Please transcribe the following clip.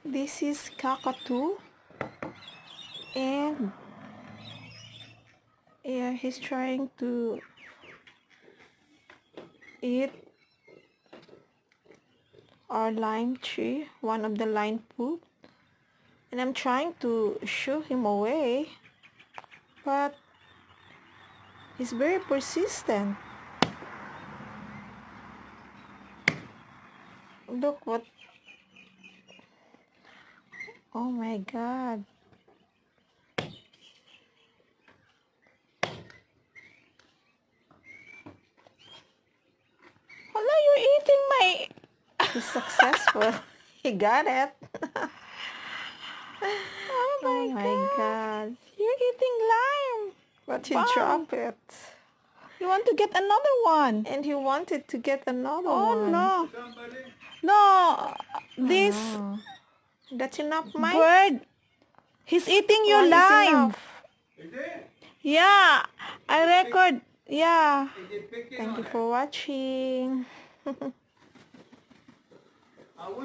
This is cockatoo, and yeah, he's trying to eat our lime tree, one of the lime poop, and I'm trying to shoo him away, but he's very persistent. Look what, oh my god. Hala, you're eating my... He's successful. He got it. Oh my god. You're eating lime. But he Wow. dropped it. You want to get another one? And he wanted to get another Oh one. no. No. This Oh. That's enough, Mike? bird. He's eating your One is lime. enough. Yeah. I record. Yeah. Thank you for watching.